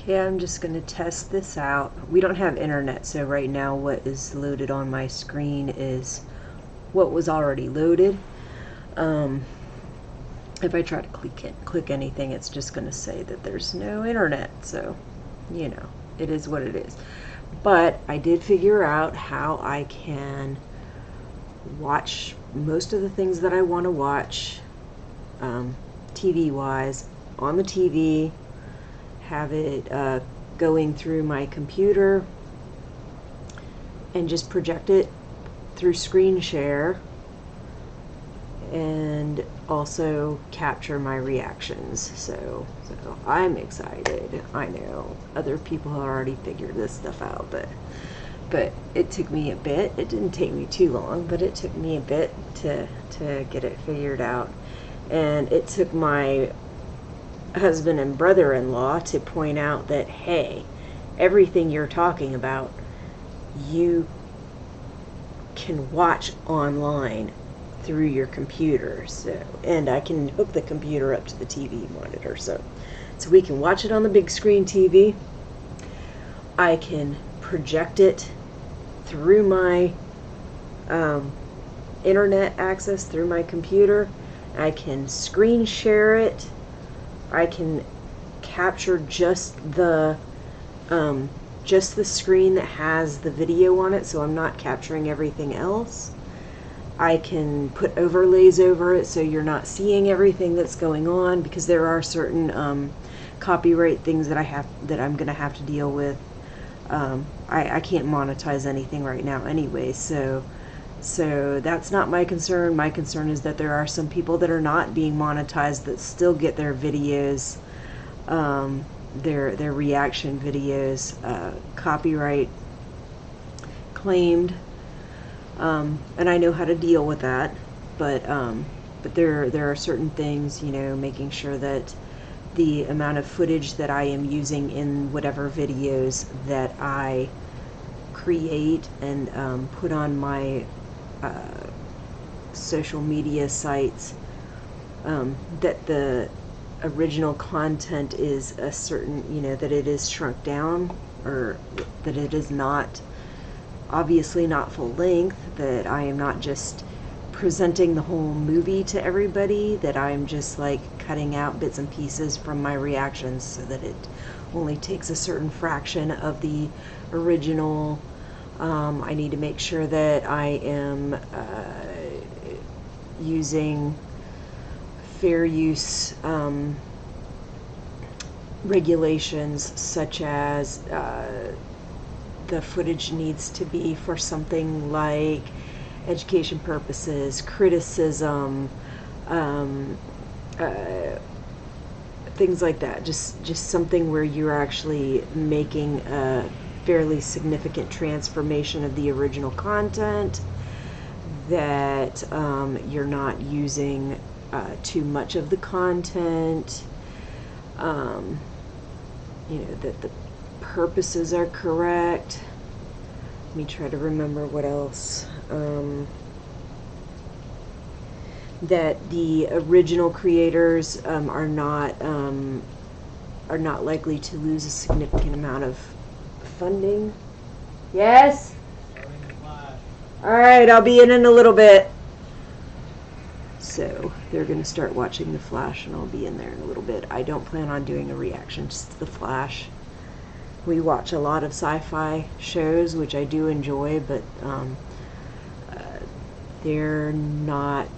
Okay, I'm just going to test this out. We don't have internet, so right now what is loaded on my screen is what was already loaded. If I try to click anything, it's just going to say that there's no internet, so you know, it is what it is. But I did figure out how I can watch most of the things that I want to watch TV-wise on the TV, have it going through my computer, and just project it through screen share, and also capture my reactions. So I'm excited. I know other people have already figured this stuff out, but it took me a bit. It didn't take me too long, but it took me a bit to get it figured out. And it took my husband and brother-in-law to point out that, hey, everything you're talking about, you can watch online through your computer. So, and I can hook the computer up to the TV monitor, so we can watch it on the big screen TV. I can project it through my internet access through my computer. I can screen share it. I can capture just the screen that has the video on it, so I'm not capturing everything else. I can put overlays over it so you're not seeing everything that's going on, because there are certain copyright things that I'm going to have to deal with. I can't monetize anything right now anyway, so that's not my concern. My concern is that there are some people that are not being monetized that still get their videos, their reaction videos, copyright claimed, and I know how to deal with that. But there are certain things, you know, making sure that the amount of footage that I am using in whatever videos that I create and put on my social media sites, that the original content is a certain, you know, that it is shrunk down, or that it is not, obviously not full length, that I am not just presenting the whole movie to everybody, that I'm just like cutting out bits and pieces from my reactions so that it only takes a certain fraction of the original. I need to make sure that I am using fair use regulations, such as the footage needs to be for something like education purposes, criticism, things like that. Just something where you're actually making a fairly significant transformation of the original content, that you're not using too much of the content, you know, that the purposes are correct. Let me try to remember what else. That the original creators are not likely to lose a significant amount of funding. Yes? Alright, I'll be in a little bit. So they're going to start watching The Flash, and I'll be in there in a little bit. I don't plan on doing a reaction to The Flash. We watch a lot of sci-fi shows, which I do enjoy, but they're not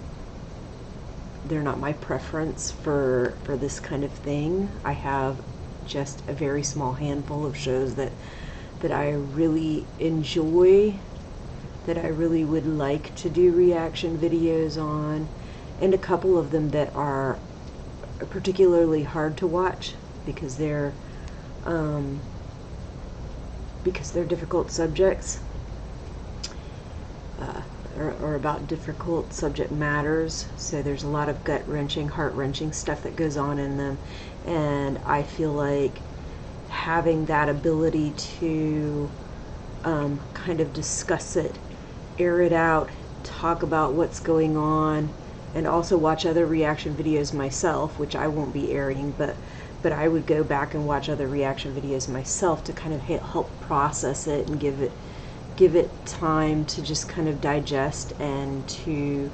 my preference for this kind of thing. I have just a very small handful of shows that I really enjoy, that I really would like to do reaction videos on, and a couple of them that are particularly hard to watch because they're difficult subjects, or about difficult subject matters. So there's a lot of gut-wrenching, heart-wrenching stuff that goes on in them, and I feel like having that ability to kind of discuss it, air it out, talk about what's going on, and also watch other reaction videos myself, which I won't be airing, but but I would go back and watch other reaction videos myself to kind of help process it and give it time to just kind of digest and to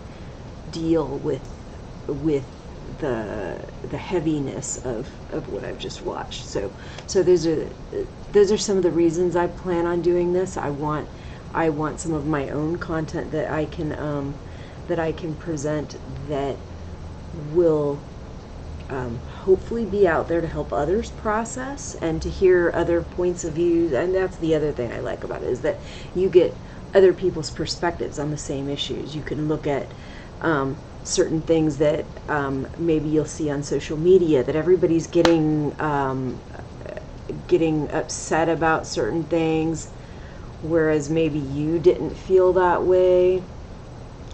deal with the heaviness of what I've just watched. So those are some of the reasons I plan on doing this. I want some of my own content that I can present that will hopefully be out there to help others process and to hear other points of view. And that's the other thing I like about it, is that you get other people's perspectives on the same issues. You can look at certain things that maybe you'll see on social media, that everybody's getting upset about certain things, whereas maybe you didn't feel that way,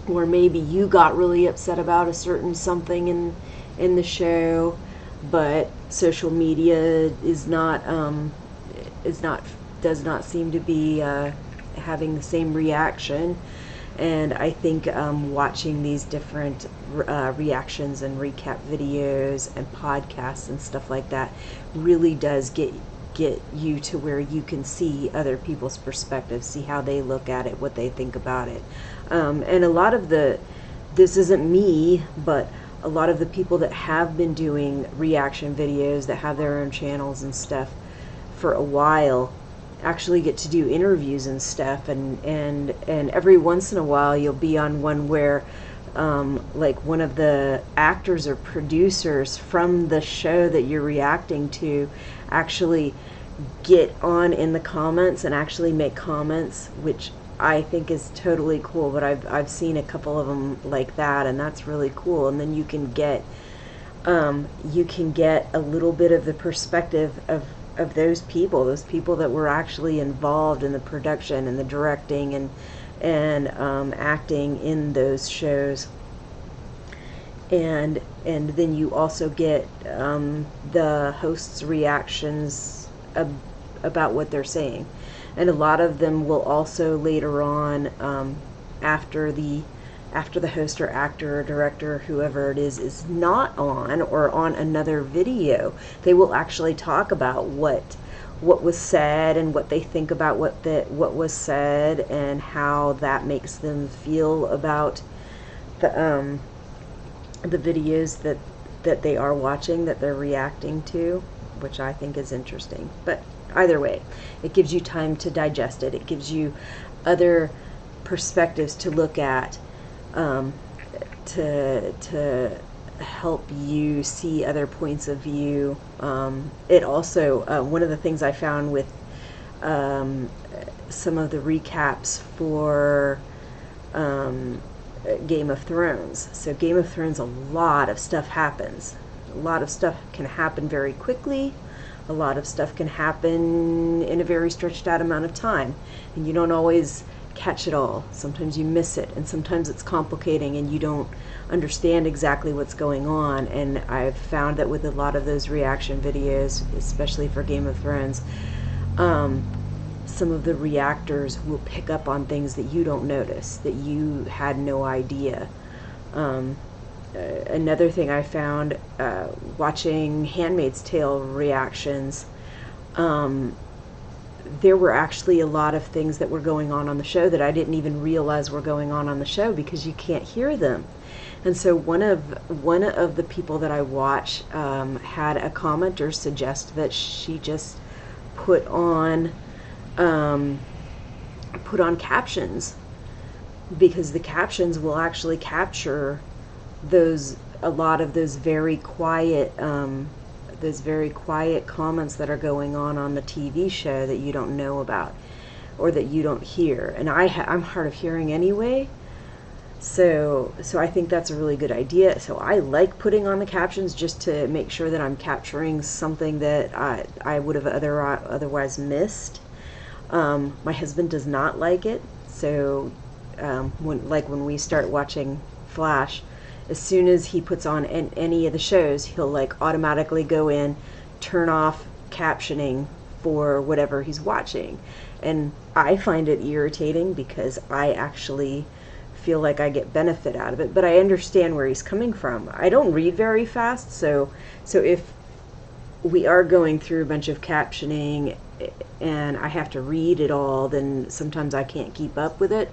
or maybe you got really upset about a certain something in the show, but social media does not seem to be having the same reaction. And I think watching these different reactions and recap videos and podcasts and stuff like that really does get you to where you can see other people's perspectives, see how they look at it, what they think about it. And a lot of this isn't me, but a lot of the people that have been doing reaction videos, that have their own channels and stuff for a while, actually get to do interviews and stuff, and every once in a while you'll be on one where like one of the actors or producers from the show that you're reacting to actually get on in the comments and actually make comments, which I think is totally cool. But I've seen a couple of them like that, and that's really cool. And then you can get a little bit of the perspective of those people that were actually involved in the production and the directing and acting in those shows. And then you also get the hosts' reactions about what they're saying. And a lot of them will also later on, after the host or actor or director, whoever it is not on, or on another video, they will actually talk about what was said and what they think about what was said, and how that makes them feel about the videos that they are watching, that they're reacting to, which I think is interesting. But either way, it gives you time to digest it. It gives you other perspectives to look at, to help you see other points of view. It also, one of the things I found with some of the recaps for Game of Thrones. So Game of Thrones, a lot of stuff happens. A lot of stuff can happen very quickly. A lot of stuff can happen in a very stretched out amount of time, and you don't always catch it all. Sometimes you miss it, and sometimes it's complicating and you don't understand exactly what's going on. And I've found that with a lot of those reaction videos, especially for Game of Thrones, some of the reactors will pick up on things that you don't notice, that you had no idea. Another thing I found watching Handmaid's Tale reactions, there were actually a lot of things that were going on the show that I didn't even realize were going on the show, because you can't hear them. And so one of the people that I watch had a commenter suggest that she just put on captions, because the captions will actually capture a lot of those very quiet comments that are going on the TV show that you don't know about, or that you don't hear. And I'm hard of hearing anyway, so I think that's a really good idea. So I like putting on the captions just to make sure that I'm capturing something that I would have otherwise missed. My husband does not like it, so when we start watching Flash, as soon as he puts on any of the shows, he'll automatically go in, turn off captioning for whatever he's watching. And I find it irritating, because I actually feel like I get benefit out of it, but I understand where he's coming from. I don't read very fast, so if we are going through a bunch of captioning, and I have to read it all, then sometimes I can't keep up with it.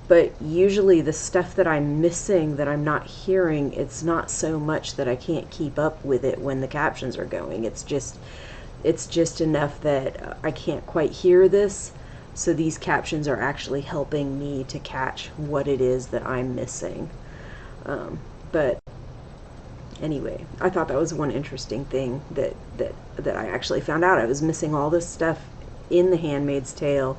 But usually the stuff that I'm missing, that I'm not hearing, it's not so much that I can't keep up with it when the captions are going. It's just enough that I can't quite hear this. So these captions are actually helping me to catch what it is that I'm missing. But anyway, I thought that was one interesting thing that I actually found out. I was missing all this stuff in The Handmaid's Tale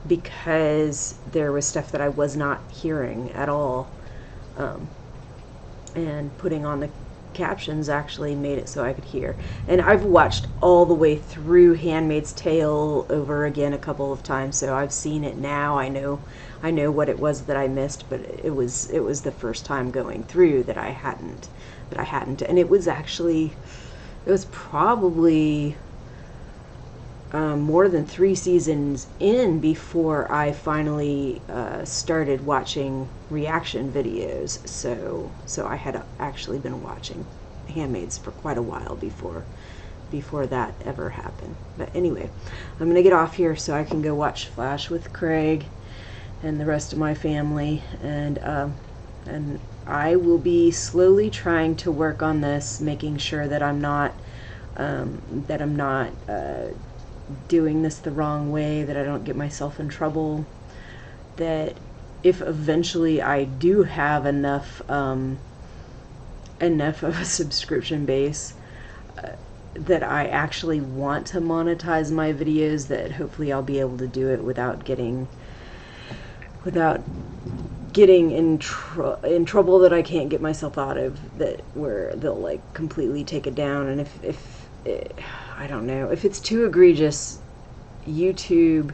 because there was stuff that I was not hearing at all. And putting on the captions actually made it so I could hear. And I've watched all the way through Handmaid's Tale over again a couple of times, so I've seen it now. I know what it was that I missed, but it was the first time going through that I hadn't, and it was probably more than 3 seasons in before I finally started watching reaction videos. So I had actually been watching Handmaids for quite a while before that ever happened. But anyway, I'm gonna get off here so I can go watch Flash with Craig and the rest of my family, and I will be slowly trying to work on this, making sure that I'm not doing this the wrong way, that I don't get myself in trouble, that if eventually I do have enough of a subscription base, that I actually want to monetize my videos, that hopefully I'll be able to do it without getting in trouble that I can't get myself out of, that where they'll like completely take it down. And if I don't know, if it's too egregious, YouTube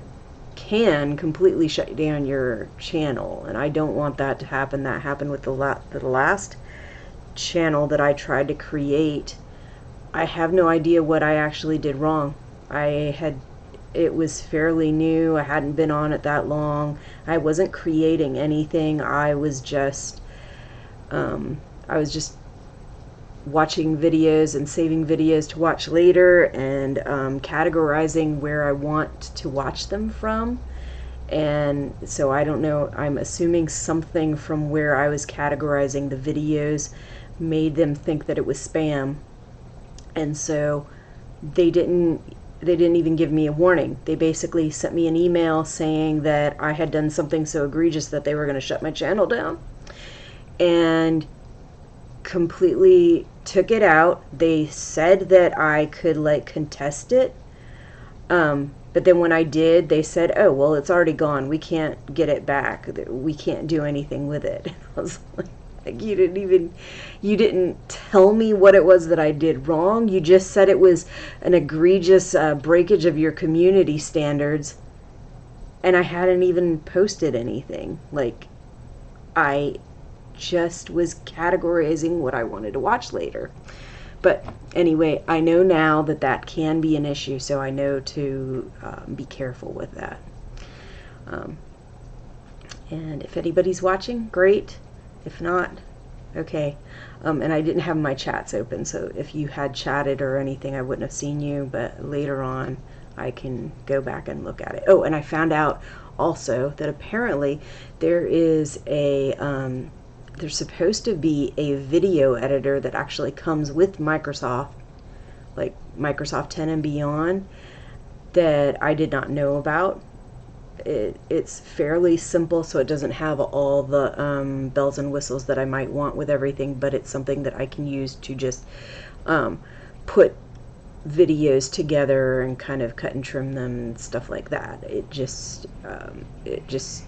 can completely shut down your channel, and I don't want that to happen. That happened with the last channel that I tried to create. I have no idea what I actually did wrong. It was fairly new. I hadn't been on it that long. I wasn't creating anything. I was just watching videos and saving videos to watch later, and categorizing where I want to watch them from. And so I don't know, I'm assuming something from where I was categorizing the videos made them think that it was spam. And so they didn't even give me a warning. They basically sent me an email saying that I had done something so egregious that they were going to shut my channel down, and completely took it out. They said that I could like contest it, but then when I did, they said, oh well, it's already gone, we can't get it back, we can't do anything with it. And I was like, you didn't tell me what it was that I did wrong. You just said it was an egregious breakage of your community standards, and I hadn't even posted anything. Like, I just was categorizing what I wanted to watch later. But anyway, I know now that that can be an issue, so I know to be careful with that. And if anybody's watching, great. If not, okay. And I didn't have my chats open, so if you had chatted or anything, I wouldn't have seen you, but later on I can go back and look at it. Oh, and I found out also that apparently there is there's supposed to be a video editor that actually comes with Microsoft, like Microsoft 10 and beyond, that I did not know about. It's fairly simple, so it doesn't have all the bells and whistles that I might want with everything, but it's something that I can use to just put videos together and kind of cut and trim them and stuff like that. It just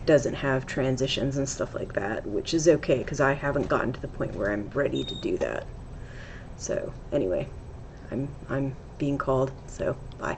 doesn't have transitions and stuff like that, which is okay because I haven't gotten to the point where I'm ready to do that. So anyway, I'm being called, so bye.